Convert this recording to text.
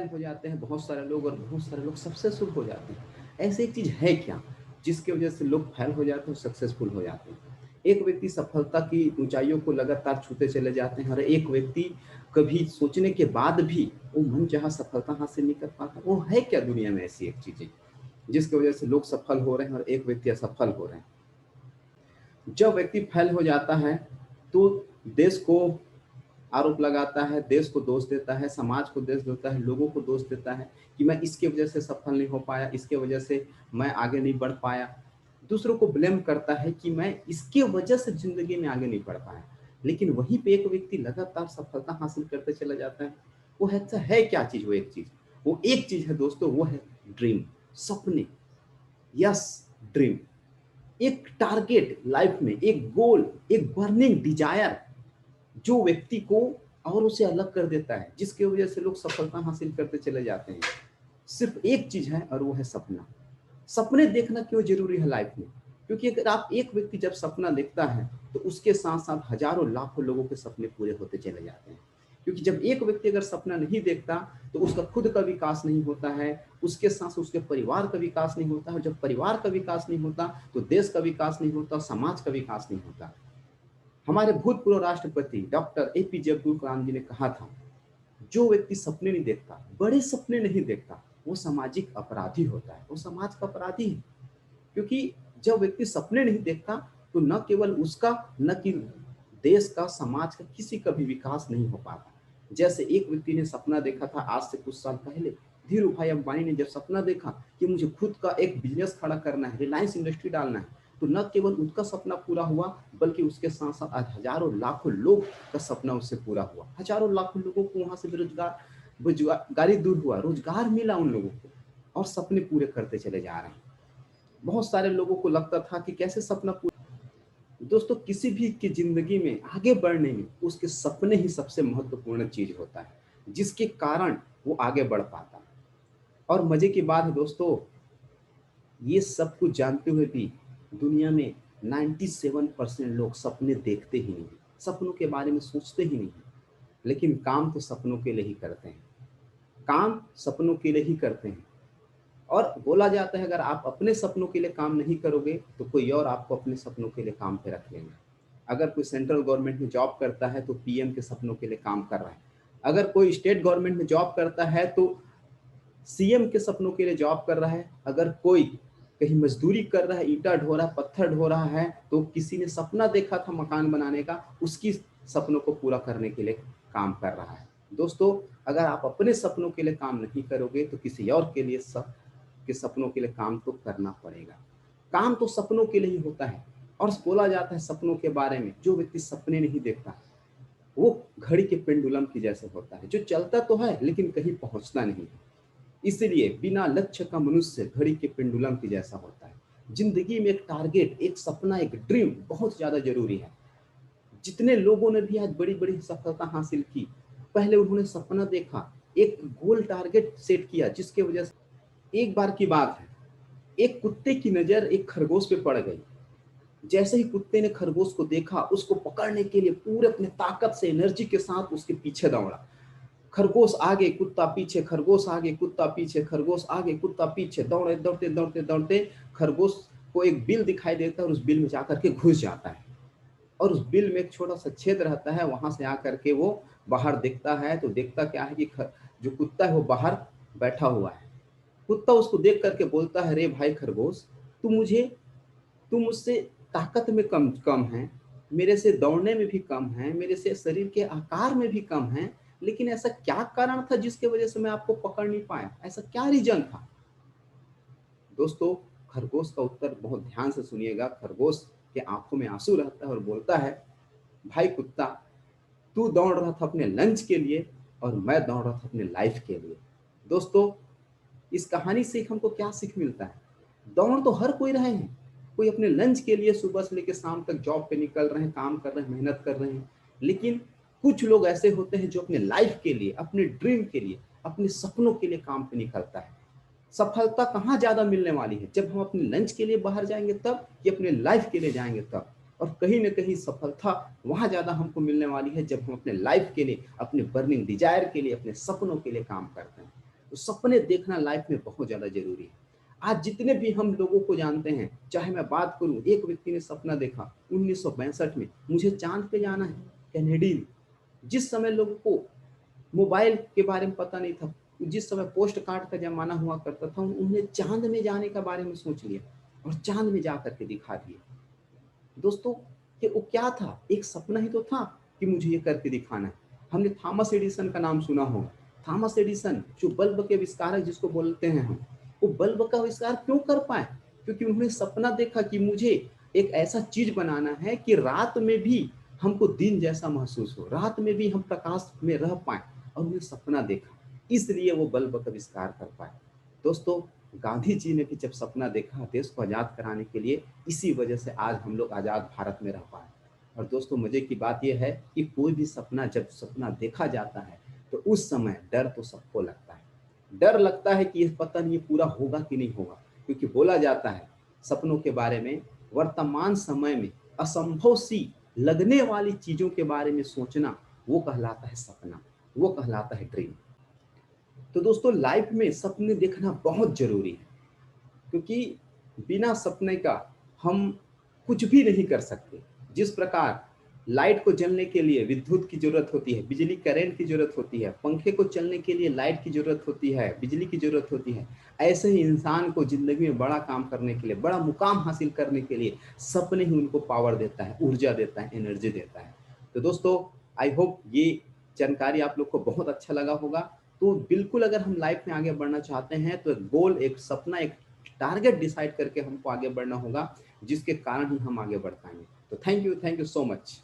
Fail हो जाते हैं बहुत सारे लोग और बहुत सारे लोग सक्सेसफुल हो जाते हैं। ऐसी एक चीज़ है क्या जिसकी वजह से लोग फेल हो जाते हैं और सक्सेसफुल हो जाते हैं? एक व्यक्ति सफलता की ऊंचाइयों को लगातार छूते चले जाते हैं और एक व्यक्ति कभी सोचने के बाद भी वो मन जहाँ सफलता हासिल नहीं कर पाता। वो है क्या दुनिया में ऐसी एक चीज़ें जिसकी वजह से लोग सफल हो रहे हैं और एक व्यक्ति असफल हो रहे हैं? जब व्यक्ति फेल हो जाता है तो देश को आरोप लगाता है, देश को दोष देता है, समाज को दोष देता है, लोगों को दोष देता है कि मैं इसकी वजह से सफल नहीं हो पाया, इसके वजह से मैं आगे नहीं बढ़ पाया। दूसरों को ब्लेम करता है कि मैं इसकी वजह से ज़िंदगी में आगे नहीं बढ़ पाया। लेकिन वहीं पे एक व्यक्ति लगातार सफलता हासिल करते चला जाता है। वो है क्या चीज़ वो एक चीज़? वो एक चीज़ है दोस्तों, वो है ड्रीम, सपने। Yes, dream. एक टारगेट लाइफ में, एक गोल, एक बर्निंग डिज़ायर जो व्यक्ति को औरों से अलग कर देता है, जिसकी वजह से लोग सफलता हासिल करते चले जाते हैं। सिर्फ एक चीज है और वो है सपना। सपने देखना क्यों जरूरी है लाइफ में? क्योंकि अगर आप एक व्यक्ति जब सपना देखता है तो उसके साथ साथ हजारों लाखों लोगों के सपने पूरे होते चले जाते हैं। क्योंकि जब एक व्यक्ति अगर सपना नहीं देखता तो उसका खुद का विकास नहीं होता है, उसके साथ साथ उसके परिवार का विकास नहीं होता है। जब परिवार का विकास नहीं होता तो देश का विकास नहीं होता, समाज का विकास नहीं होता। हमारे भूतपूर्व राष्ट्रपति डॉक्टर एपीजे अब्दुल कलाम जी ने कहा था, जो व्यक्ति सपने नहीं देखता, बड़े सपने नहीं देखता, वो सामाजिक अपराधी होता है, वो समाज का अपराधी है। क्योंकि जब व्यक्ति सपने नहीं देखता तो न केवल उसका, न कि देश का, समाज का, किसी का भी विकास नहीं हो पाता। जैसे एक व्यक्ति ने सपना देखा था आज से कुछ साल पहले, धीरू भाई अंबानी ने जब सपना देखा कि मुझे खुद का एक बिजनेस खड़ा करना है, रिलायंस इंडस्ट्री डालना है, तो न केवल उनका सपना पूरा हुआ बल्कि उसके साथ साथ आज हजारों लाखों लोग का सपना उससे पूरा हुआ। हजारों लाखों लोगों को वहां से बेरोजगारी दूर हुआ, रोजगार मिला उन लोगों को और सपने पूरे करते चले जा रहे हैं। बहुत सारे लोगों को लगता था कि कैसे सपना पूरा। दोस्तों, किसी भी की जिंदगी में आगे बढ़ने में उसके सपने ही सबसे महत्वपूर्ण चीज होता है जिसके कारण वो आगे बढ़ पाता है। और मजे की बात है दोस्तों, ये सब कुछ जानते हुए भी दुनिया में 97% लोग सपने देखते ही नहीं, सपनों के बारे में सोचते ही नहीं। लेकिन काम तो सपनों के लिए ही करते हैं, काम सपनों के लिए ही करते हैं। और बोला जाता है अगर आप अपने सपनों के लिए काम नहीं करोगे तो कोई और आपको अपने सपनों के लिए काम पे रख लेंगे। अगर कोई सेंट्रल गवर्नमेंट में जॉब करता है तो पीएम के सपनों के लिए काम कर रहा है। अगर कोई स्टेट गवर्नमेंट में जॉब करता है तो सीएम के सपनों के लिए जॉब कर रहा है। अगर कोई कहीं मजदूरी कर रहा है, ईंटा ढो रहा है, पत्थर ढो रहा है, तो किसी ने सपना देखा था मकान बनाने का, उसकी सपनों को पूरा करने के लिए काम कर रहा है। दोस्तों, अगर आप अपने सपनों के लिए काम नहीं करोगे तो किसी और के लिए के सपनों के लिए काम तो करना पड़ेगा। काम तो सपनों के लिए ही होता है। और बोला जाता है सपनों के बारे में, जो व्यक्ति सपने नहीं देखता वो घड़ी के पेंडुलम की जैसे होता है, जो चलता तो है लेकिन कहीं पहुंचता नहीं है। इसलिए बिना लक्ष्य का मनुष्य घड़ी के पेंडुलम की जैसा होता है। जिंदगी में एक टारगेट, एक सपना, एक ड्रीम बहुत ज्यादा जरूरी है। जितने लोगों ने भी आज बड़ी बड़ी सफलता हासिल की, पहले उन्होंने सपना देखा, एक गोल टारगेट सेट किया, जिसके वजह से एक बार की बात है, एक कुत्ते की नजर एक खरगोश पे पड़ गई। जैसे ही कुत्ते ने खरगोश को देखा, उसको पकड़ने के लिए पूरे अपने ताकत से, एनर्जी के साथ उसके पीछे दौड़ा। खरगोश आगे, कुत्ता पीछे, खरगोश आगे, कुत्ता पीछे, खरगोश आगे, कुत्ता पीछे, दौड़े दौड़ते दौड़ते दौड़ते खरगोश को एक बिल दिखाई देता है और उस बिल में जाकर के घुस जाता है। और उस बिल में एक छोटा सा छेद रहता है, वहां से आकर के वो बाहर देखता है तो देखता क्या है कि जो कुत्ता है वो बाहर बैठा हुआ है। कुत्ता उसको देख करके बोलता है, रे भाई खरगोश, तू मुझे तू मुझसे ताकत में कम कम है, मेरे से दौड़ने में भी कम है, मेरे से शरीर के आकार में भी कम है, लेकिन ऐसा क्या कारण था जिसके वजह से मैं आपको पकड़ नहीं पाया? ऐसा क्या रीजन था? दोस्तों, खरगोश का उत्तर बहुत ध्यान से सुनिएगा। खरगोश के आंखों में आंसू रहता है और बोलता है, भाई कुत्ता, तू दौड़ रहा था अपने लंच के लिए और मैं दौड़ रहा था अपने लाइफ के लिए। दोस्तों, इस कहानी से हमको क्या सीख मिलता है? दौड़ तो हर कोई रहे हैं, कोई अपने लंच के लिए सुबह से लेकर शाम तक जॉब पे निकल रहे हैं, काम कर रहे हैं, मेहनत कर रहे हैं। लेकिन कुछ लोग ऐसे होते हैं जो अपने लाइफ के लिए, अपने ड्रीम के लिए, अपने सपनों के लिए काम पे निकलता है। सफलता कहाँ ज्यादा मिलने वाली है, जब हम अपने लंच के लिए बाहर जाएंगे तब, कि अपने लाइफ के लिए जाएंगे तब? और कहीं ना कहीं सफलता वहां ज्यादा हमको मिलने वाली है जब हम अपने लाइफ के लिए, अपने बर्निंग डिजायर के लिए, अपने सपनों के लिए काम करते हैं। तो सपने देखना लाइफ में बहुत ज़्यादा ज़रूरी है। आज जितने भी हम लोगों को जानते हैं, चाहे मैं बात करूँ, एक व्यक्ति ने सपना देखा 1962 में, मुझे चाँद पे जाना है, कैनेडी में। जिस समय लोगों को मोबाइल के बारे में पता नहीं था, जिस समय पोस्ट कार्ड का ज़माना हुआ करता था, उन्होंने चाँद में जाने के बारे में सोच लिया और चाँद में जा कर के दिखा दिया। दोस्तों, कि वो क्या था? एक सपना ही तो था कि मुझे ये करके दिखाना है। हमने थॉमस एडिसन का नाम सुना होगा। थॉमस एडिसन जो बल्ब के आविष्कारक जिसको बोलते हैं हम, वो बल्ब का आविष्कार क्यों कर पाए? क्योंकि उन्होंने सपना देखा कि मुझे एक ऐसा चीज़ बनाना है कि रात में भी हमको दिन जैसा महसूस हो, रात में भी हम प्रकाश में रह पाएँ, और उन्हें सपना देखा, इसलिए वो बल्ब का आविष्कार कर पाए। दोस्तों, गांधी जी ने भी जब सपना देखा देश को आज़ाद कराने के लिए, इसी वजह से आज हम लोग आज़ाद भारत में रह पाए। और दोस्तों, मज़े की बात यह है कि कोई भी सपना जब सपना देखा जाता है, तो उस समय डर तो सबको लगता है। डर लगता है कि ये पता नहीं ये पूरा होगा कि नहीं होगा, क्योंकि बोला जाता है सपनों के बारे में, वर्तमान समय में असंभव सी लगने वाली चीज़ों के बारे में सोचना, वो कहलाता है सपना, वो कहलाता है ड्रीम। तो दोस्तों, लाइफ में सपने देखना बहुत ज़रूरी है, क्योंकि बिना सपने का हम कुछ भी नहीं कर सकते। जिस प्रकार लाइट को जलने के लिए विद्युत की ज़रूरत होती है, बिजली करंट की ज़रूरत होती है, पंखे को चलने के लिए लाइट की ज़रूरत होती है, बिजली की ज़रूरत होती है, ऐसे ही इंसान को ज़िंदगी में बड़ा काम करने के लिए, बड़ा मुकाम हासिल करने के लिए सपने ही उनको पावर देता है, ऊर्जा देता है, एनर्जी देता है। तो दोस्तों, आई होप ये जानकारी आप लोग को बहुत अच्छा लगा होगा। तो बिल्कुल, अगर हम लाइफ में आगे बढ़ना चाहते हैं, तो एक गोल, एक सपना, एक टारगेट डिसाइड करके हमको आगे बढ़ना होगा, जिसके कारण ही हम आगे बढ़ पाएंगे। तो थैंक यू सो मच।